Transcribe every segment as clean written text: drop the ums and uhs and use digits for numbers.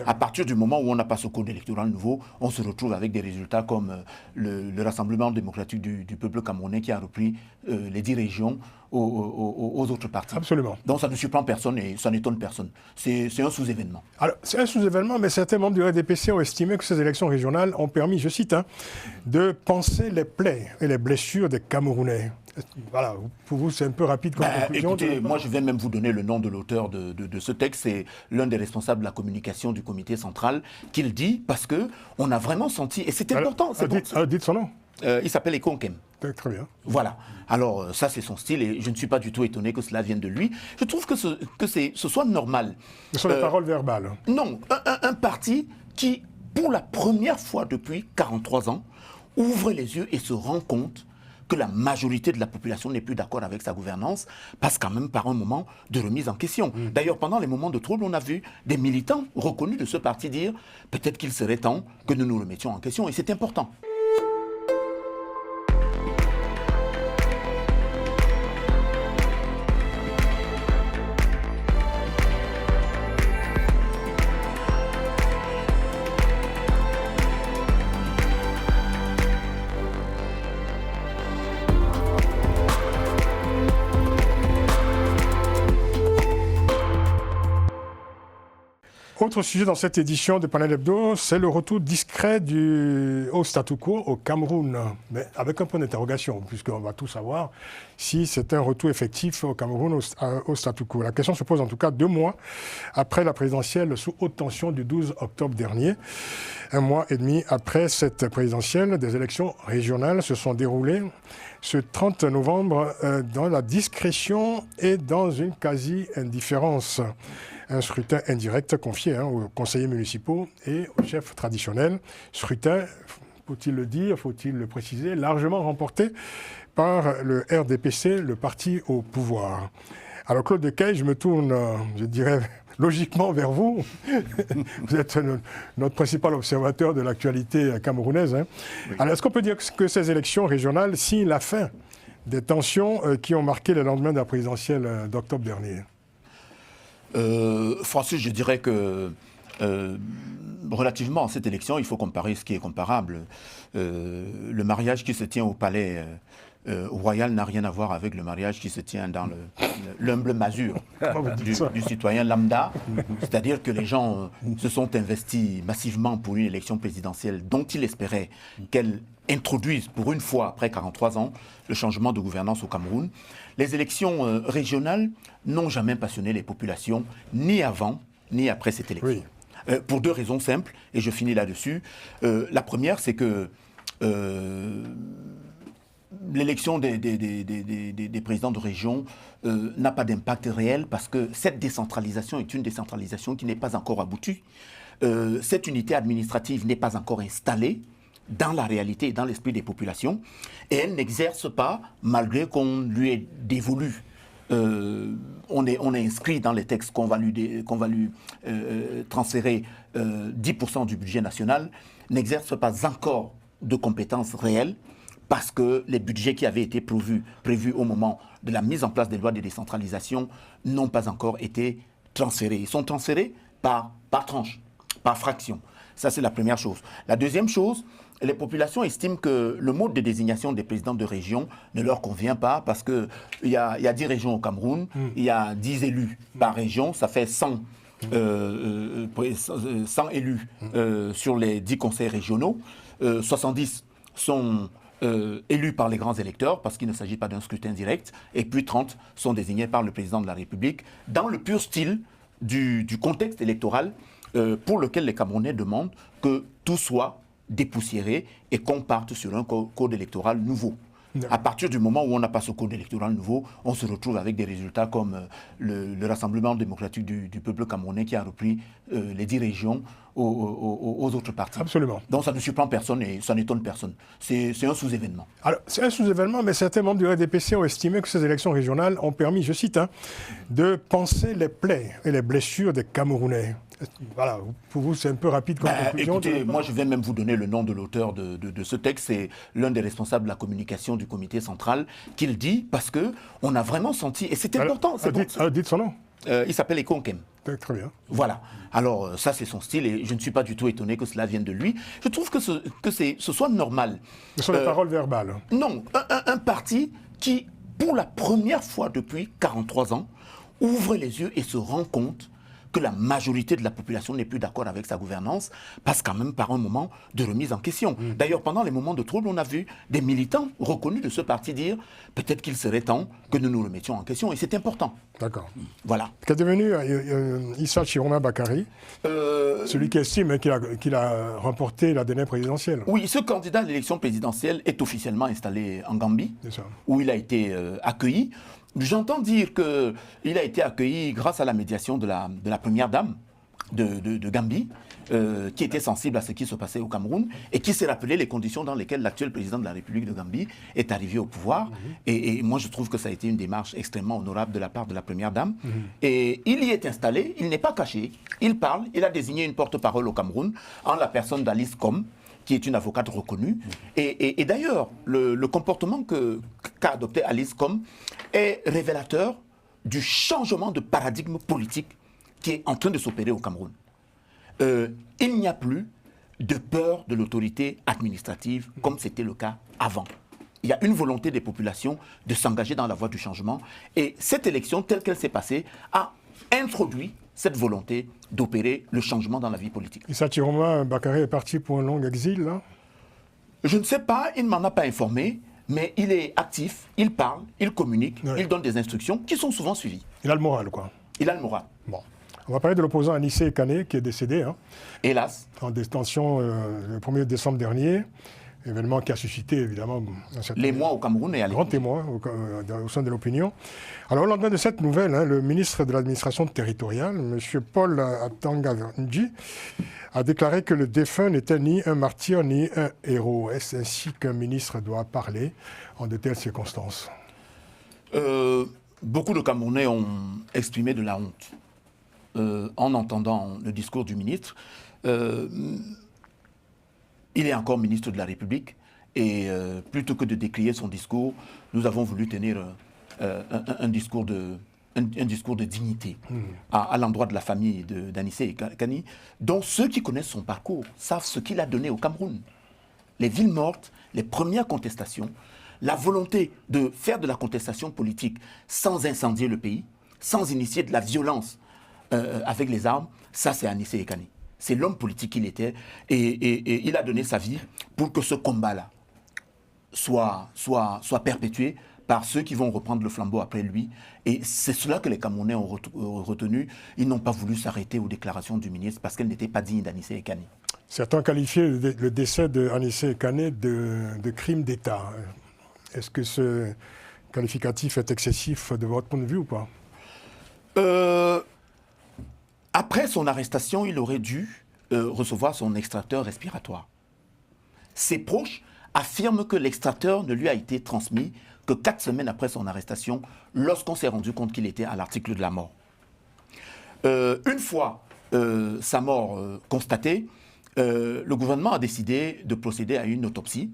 À partir du moment où on n'a pas ce code électoral nouveau, on se retrouve avec des résultats comme le Rassemblement démocratique du peuple camerounais qui a repris les 10 régions aux autres partis. Absolument. Donc ça ne surprend personne et ça n'étonne personne. C'est un sous-événement. Alors, c'est un sous-événement, mais certains membres du RDPC ont estimé que ces élections régionales ont permis, je cite, de panser les plaies et les blessures des Camerounais. Voilà, pour vous, c'est un peu rapide comme conclusion. Écoutez, moi je vais même vous donner le nom de l'auteur de ce texte. C'est l'un des responsables de la communication du comité central qui le dit parce qu'on a vraiment senti, et c'est important. Dites son nom. Il s'appelle Ekonkem. Très bien. Voilà. Alors, ça, c'est son style et je ne suis pas du tout étonné que cela vienne de lui. Je trouve que ce soit normal. Ce sont des paroles verbales. Non. Un parti qui, pour la première fois depuis 43 ans, ouvre les yeux et se rend compte que la majorité de la population n'est plus d'accord avec sa gouvernance, passe quand même par un moment de remise en question. D'ailleurs, pendant les moments de trouble, on a vu des militants reconnus de ce parti dire peut-être qu'il serait temps que nous nous remettions en question, et c'est important. Autre sujet dans cette édition de Panel Hebdo, c'est le retour discret au statu quo au Cameroun. Mais avec un point d'interrogation, puisqu'on va tout savoir si c'est un retour effectif au Cameroun au statu quo. La question se pose en tout cas 2 mois après la présidentielle sous haute tension du 12 octobre dernier. 1 mois et demi après cette présidentielle, des élections régionales se sont déroulées ce 30 novembre dans la discrétion et dans une quasi-indifférence. Un scrutin indirect confié aux conseillers municipaux et aux chefs traditionnels. Scrutin, faut-il le dire, faut-il le préciser, largement remporté par le RDPC, le parti au pouvoir. Alors Claude Decaille, je me tourne, je dirais, logiquement vers vous. Vous êtes notre principal observateur de l'actualité camerounaise. Oui. Alors est-ce qu'on peut dire que ces élections régionales signent la fin des tensions qui ont marqué le lendemain de la présidentielle d'octobre dernier ? Francis, je dirais que relativement à cette élection, il faut comparer ce qui est comparable. Le mariage qui se tient au palais royal n'a rien à voir avec le mariage qui se tient dans l'humble masure du citoyen lambda. C'est-à-dire que les gens se sont investis massivement pour une élection présidentielle dont ils espéraient qu'elle introduise pour une fois, après 43 ans, le changement de gouvernance au Cameroun. Les élections régionales n'ont jamais passionné les populations, ni avant, ni après cette élection. Oui. Pour 2 raisons simples, et je finis là-dessus. La première, c'est que l'élection des présidents de région n'a pas d'impact réel parce que cette décentralisation est une décentralisation qui n'est pas encore aboutie. Cette unité administrative n'est pas encore installée dans la réalité et dans l'esprit des populations, et elle n'exerce pas, malgré qu'on lui ait dévolu. On est inscrit dans les textes qu'on va lui transférer 10% du budget national, n'exerce pas encore de compétences réelles, parce que les budgets qui avaient été prévus au moment de la mise en place des lois de décentralisation n'ont pas encore été transférés. Ils sont transférés par tranche, par fraction. Ça, c'est la première chose. La deuxième chose, les populations estiment que le mode de désignation des présidents de région ne leur convient pas parce qu'il y a 10 régions au Cameroun, il y a 10 élus par région, ça fait 100 élus sur les 10 conseils régionaux. 70 sont élus par les grands électeurs parce qu'il ne s'agit pas d'un scrutin direct, et puis 30 sont désignés par le président de la République dans le pur style du contexte électoral pour lequel les Camerounais demandent que tout soit dépoussiéré et qu'on parte sur un code électoral nouveau. À partir du moment où on n'a pas ce code électoral nouveau, on se retrouve avec des résultats comme le Rassemblement démocratique du peuple camerounais qui a repris les 10 régions aux autres partis. Absolument. Donc ça ne surprend personne et ça n'étonne personne. C'est un sous-événement. Alors, c'est un sous-événement, mais certains membres du RDPC ont estimé que ces élections régionales ont permis, je cite, de panser les plaies et les blessures des Camerounais. Voilà, pour vous, c'est un peu rapide comme conclusion. Écoutez, moi je vais même vous donner le nom de l'auteur de ce texte. C'est l'un des responsables de la communication du comité central qui le dit parce qu'on a vraiment senti, et c'est important. Dites son nom. Il s'appelle Ekonkem. Très bien. Voilà. Alors ça c'est son style et je ne suis pas du tout étonné que cela vienne de lui. Je trouve que ce soit normal. Ce sont des paroles verbales. Non, un parti qui, pour la première fois depuis 43 ans, ouvre les yeux et se rend compte que la majorité de la population n'est plus d'accord avec sa gouvernance, passe quand même par un moment de remise en question. D'ailleurs, pendant les moments de trouble, on a vu des militants reconnus de ce parti dire peut-être qu'il serait temps que nous nous remettions en question, et c'est important. D'accord. Voilà. Qu'est devenu Issa Chiroma Bakary, celui qui estime qu'il a remporté la dernière présidentielle? Oui, ce candidat à l'élection présidentielle est officiellement installé en Gambie, où il a été accueilli. J'entends dire qu'il a été accueilli grâce à la médiation de la première dame de Gambie, qui était sensible à ce qui se passait au Cameroun et qui s'est rappelé les conditions dans lesquelles l'actuel président de la République de Gambie est arrivé au pouvoir. Et moi, je trouve que ça a été une démarche extrêmement honorable de la part de la première dame. Et il y est installé, il n'est pas caché, il parle, il a désigné une porte-parole au Cameroun en la personne d'Alice Com, qui est une avocate reconnue. Et d'ailleurs, le comportement qu'a adopté Alice Com est révélateur du changement de paradigme politique qui est en train de s'opérer au Cameroun. Il n'y a plus de peur de l'autorité administrative comme c'était le cas avant. Il y a une volonté des populations de s'engager dans la voie du changement. Et cette élection, telle qu'elle s'est passée, a introduit cette volonté d'opérer le changement dans la vie politique. Issa Chiroma Bakary est parti pour un long exil, là? Je ne sais pas, il ne m'en a pas informé, mais il est actif, il parle, il communique, il donne des instructions qui sont souvent suivies. Il a le moral, quoi. Il a le moral. Bon. On va parler de l'opposant Anissé Kane, qui est décédé. Hélas. En détention le 1er décembre dernier. Événement qui a suscité évidemment l'émoi au Cameroun et à grand témoin au sein de l'opinion. Alors au lendemain de cette nouvelle, le ministre de l'administration territoriale, M. Paul Atanga Ndji, a déclaré que le défunt n'était ni un martyr ni un héros. Est-ce ainsi qu'un ministre doit parler en de telles circonstances? Beaucoup de Camerounais ont exprimé de la honte en entendant le discours du ministre. Il est encore ministre de la République et plutôt que de décrier son discours, nous avons voulu tenir un discours de dignité à l'endroit de la famille d'Anissé Kane, dont ceux qui connaissent son parcours savent ce qu'il a donné au Cameroun. Les villes mortes, les premières contestations, la volonté de faire de la contestation politique sans incendier le pays, sans initier de la violence avec les armes, ça c'est Anissé Kane. C'est l'homme politique qu'il était et il a donné sa vie pour que ce combat-là soit perpétué par ceux qui vont reprendre le flambeau après lui. Et c'est cela que les Camerounais ont retenu. Ils n'ont pas voulu s'arrêter aux déclarations du ministre parce qu'elles n'étaient pas dignes d'Anissé Kane. Certains qualifiaient le décès d'Anissé Kane de crime d'État. Est-ce que ce qualificatif est excessif de votre point de vue ou pas? Après son arrestation, il aurait dû recevoir son extracteur respiratoire. Ses proches affirment que l'extracteur ne lui a été transmis que 4 semaines après son arrestation, lorsqu'on s'est rendu compte qu'il était à l'article de la mort. Une fois sa mort constatée, le gouvernement a décidé de procéder à une autopsie.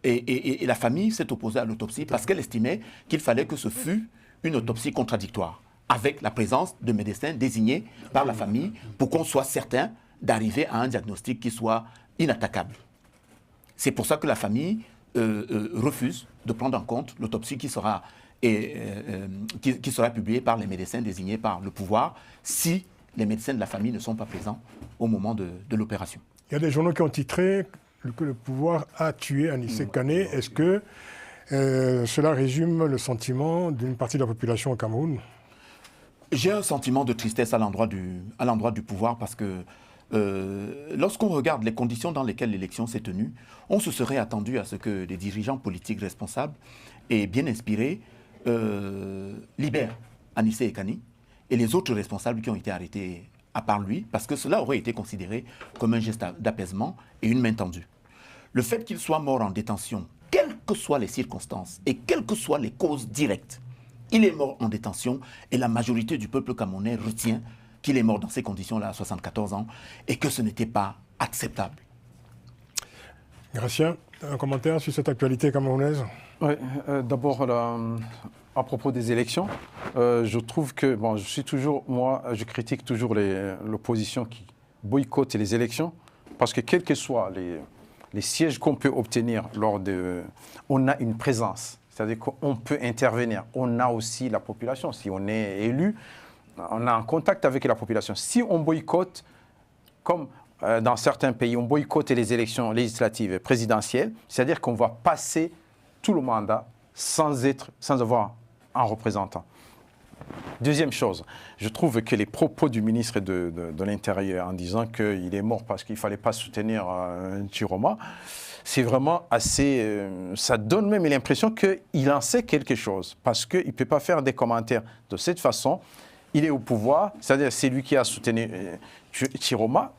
Et la famille s'est opposée à l'autopsie parce qu'elle estimait qu'il fallait que ce fût une autopsie contradictoire, avec la présence de médecins désignés par la famille pour qu'on soit certain d'arriver à un diagnostic qui soit inattaquable. C'est pour ça que la famille refuse de prendre en compte l'autopsie qui sera publiée par les médecins désignés par le pouvoir si les médecins de la famille ne sont pas présents au moment de l'opération. Il y a des journaux qui ont titré que le pouvoir a tué Anissé Kane. Est-ce que cela résume le sentiment d'une partie de la population au Cameroun? J'ai un sentiment de tristesse à l'endroit du pouvoir parce que lorsqu'on regarde les conditions dans lesquelles l'élection s'est tenue, on se serait attendu à ce que des dirigeants politiques responsables et bien inspirés libèrent Anissé Kane et les autres responsables qui ont été arrêtés à part lui, parce que cela aurait été considéré comme un geste d'apaisement et une main tendue. Le fait qu'il soit mort en détention, quelles que soient les circonstances et quelles que soient les causes directes, il est mort en détention et la majorité du peuple camerounais retient qu'il est mort dans ces conditions-là à 74 ans et que ce n'était pas acceptable. Gratien, un commentaire sur cette actualité camerounaise? Oui, d'abord, à propos des élections, je trouve que, bon, je critique toujours l'opposition qui boycotte les élections, parce que quels que soient les sièges qu'on peut obtenir on a une présence, c'est-à-dire qu'on peut intervenir. On a aussi la population. Si on est élu, on a un contact avec la population. Si on boycotte, comme dans certains pays, on boycotte les élections législatives et présidentielles, c'est-à-dire qu'on va passer tout le mandat sans avoir un représentant. Deuxième chose, je trouve que les propos du ministre de l'Intérieur en disant qu'il est mort parce qu'il ne fallait pas soutenir Chiroma, c'est vraiment assez... ça donne même l'impression qu'il en sait quelque chose, parce qu'il ne peut pas faire des commentaires de cette façon. Il est au pouvoir, c'est-à-dire c'est lui qui a soutenu Chiroma,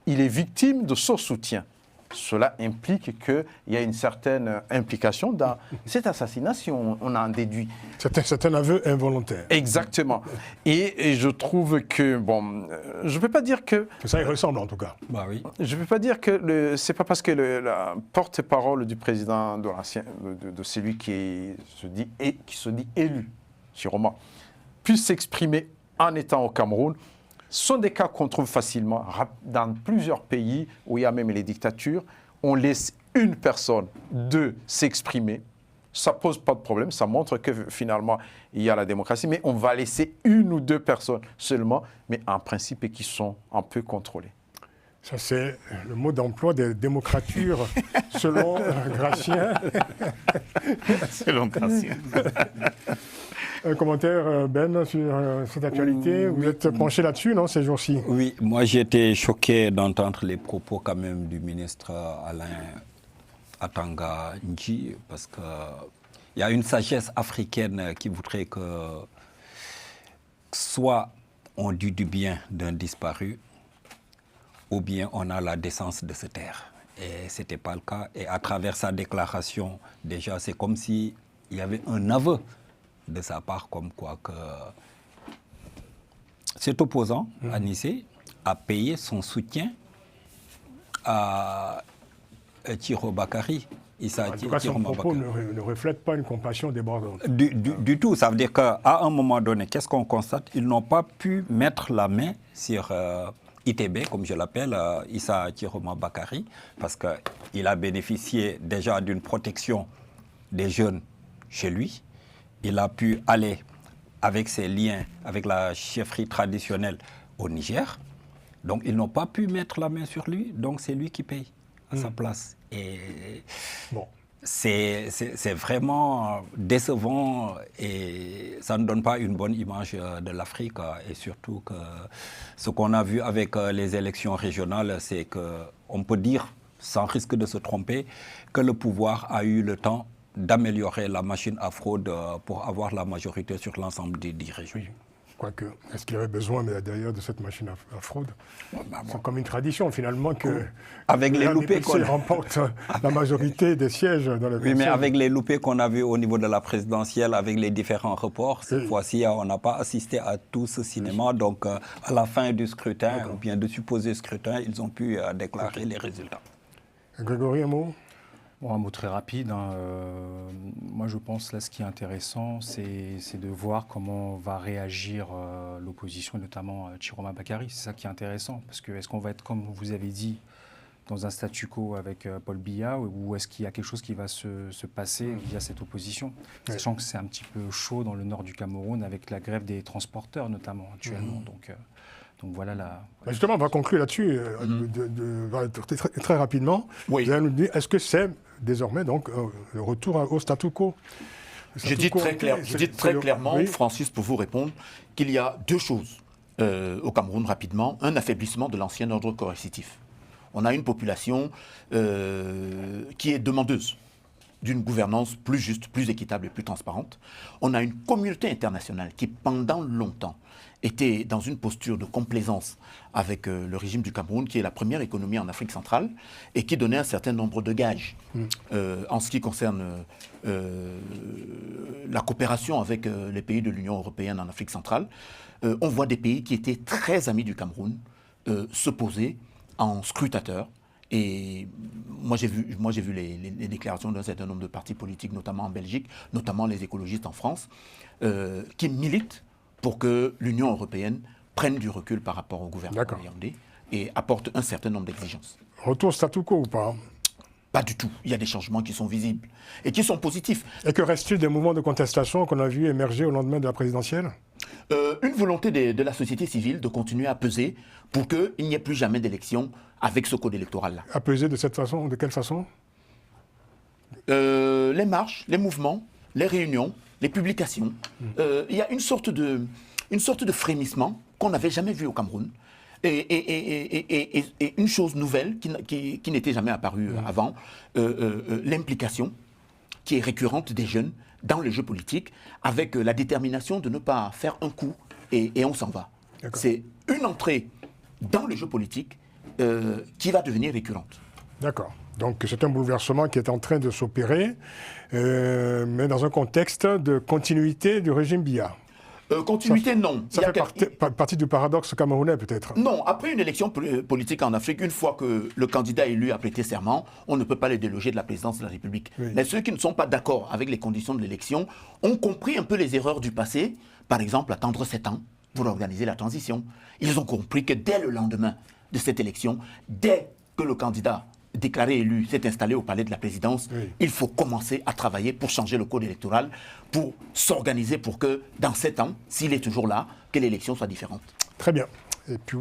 il est victime de son soutien. Cela implique qu'il y a une certaine implication dans cet assassinat, si on en déduit. C'est un aveu involontaire. Exactement. Et je trouve que, bon, je ne peux pas dire que... Ça y ressemble en tout cas. Bah oui. Je ne peux pas dire que c'est pas parce que la porte-parole du président de celui qui se dit élu, Chiroma, puisse s'exprimer en étant au Cameroun. Ce sont des cas qu'on trouve facilement dans plusieurs pays où il y a même les dictatures. On laisse une personne s'exprimer. Ça ne pose pas de problème. Ça montre que finalement, il y a la démocratie. Mais on va laisser une ou deux personnes seulement, mais en principe, qui sont un peu contrôlées. Ça, c'est le mot d'emploi des démocratures, selon Gratien. Selon Gratien. Un commentaire, Ben, sur cette actualité. Vous êtes penché là-dessus, non, ces jours-ci? Oui, moi j'ai été choqué d'entendre les propos quand même du ministre Alain Atanga Ndji, parce qu'il y a une sagesse africaine qui voudrait que soit on dit du bien d'un disparu, ou bien on a la décence de se taire. Et ce n'était pas le cas. Et à travers sa déclaration, déjà, c'est comme s'il y avait un aveu de sa part, comme quoi que cet opposant, Anissé, a payé son soutien à Thiro Bakary. En tout cas, son propos ne reflète pas une compassion débordante. Du tout. Ça veut dire qu'à un moment donné, qu'est-ce qu'on constate? Ils n'ont pas pu mettre la main sur ITB, comme je l'appelle, Issa Thiroma Bakary, parce qu'il a bénéficié déjà d'une protection des jeunes chez lui. Il a pu aller avec ses liens avec la chefferie traditionnelle au Niger. Donc, ils n'ont pas pu mettre la main sur lui. Donc, c'est lui qui paye à sa place. Et bon. C'est vraiment décevant et ça ne donne pas une bonne image de l'Afrique. Et surtout que ce qu'on a vu avec les élections régionales, c'est qu'on peut dire, sans risque de se tromper, que le pouvoir a eu le temps d'améliorer la machine à fraude pour avoir la majorité sur l'ensemble des 10 régions. Oui. Quoique, est-ce qu'il y avait besoin d'ailleurs de cette machine à fraude? C'est comme une tradition finalement que avec les loupés qu'on remporte la majorité des sièges dans le Oui, mais avec les loupés qu'on a vus au niveau de la présidentielle, avec les différents reports, cette fois-ci, on n'a pas assisté à tout ce cinéma. Donc, à la fin du scrutin, ou bien de supposé scrutin, ils ont pu déclarer les résultats. Grégory, un mot? Bon, un mot très rapide. Moi, je pense là, ce qui est intéressant, c'est de voir comment va réagir l'opposition, notamment Chiroma Bakary. C'est ça qui est intéressant, parce que est-ce qu'on va être, comme vous avez dit, dans un statu quo avec Paul Biya, ou est-ce qu'il y a quelque chose qui va se passer via cette opposition, sachant que c'est un petit peu chaud dans le nord du Cameroun, avec la grève des transporteurs, notamment, actuellement. Donc voilà la... Justement, on va conclure là-dessus très rapidement. Oui. Vous allez nous dire, est-ce que c'est désormais donc le retour au statu quo? Je dis très clairement, oui. Francis, pour vous répondre, qu'il y a deux choses au Cameroun rapidement. Un affaiblissement de l'ancien ordre coercitif. On a une population qui est demandeuse d'une gouvernance plus juste, plus équitable et plus transparente. On a une communauté internationale qui, pendant longtemps, était dans une posture de complaisance avec le régime du Cameroun, qui est la première économie en Afrique centrale, et qui donnait un certain nombre de gages en ce qui concerne la coopération avec les pays de l'Union européenne en Afrique centrale. On voit des pays qui étaient très amis du Cameroun se poser en scrutateurs. Et moi, j'ai vu les déclarations d'un certain nombre de partis politiques, notamment en Belgique, notamment les écologistes en France, qui militent pour que l'Union européenne prenne du recul par rapport au gouvernement hollandais et apporte un certain nombre d'exigences. Retour au statu quo ou pas? Pas du tout. Il y a des changements qui sont visibles et qui sont positifs. Et que reste-t-il des mouvements de contestation qu'on a vu émerger au lendemain de la présidentielle? Une volonté de la société civile de continuer à peser pour qu'il n'y ait plus jamais d'élection avec ce code électoral-là. À peser de cette façon? De quelle façon? Les marches, les mouvements, les réunions, les publications. Il y a une sorte de frémissement qu'on n'avait jamais vu au Cameroun. Et une chose nouvelle qui n'était jamais apparue avant, l'implication qui est récurrente des jeunes dans les jeux politiques, avec la détermination de ne pas faire un coup et on s'en va. C'est une entrée dans le jeu politique qui va devenir récurrente. D'accord. Donc c'est un bouleversement qui est en train de s'opérer, mais dans un contexte de continuité du régime Biya. Continuité, non. Ça fait partie du paradoxe camerounais, peut-être. Non, après une élection politique en Afrique, une fois que le candidat élu a prêté serment, on ne peut pas les déloger de la présidence de la République. Oui. Mais ceux qui ne sont pas d'accord avec les conditions de l'élection ont compris un peu les erreurs du passé, par exemple attendre 7 ans pour organiser la transition. Ils ont compris que dès le lendemain de cette élection, dès que le candidat déclaré élu s'est installé au palais de la présidence, il faut commencer à travailler pour changer le code électoral, pour s'organiser pour que dans 7 ans, s'il est toujours là, que l'élection soit différente. Très bien. Et puis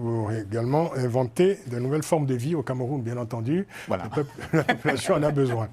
également inventer de nouvelles formes de vie au Cameroun, bien entendu. Voilà. La population en a besoin.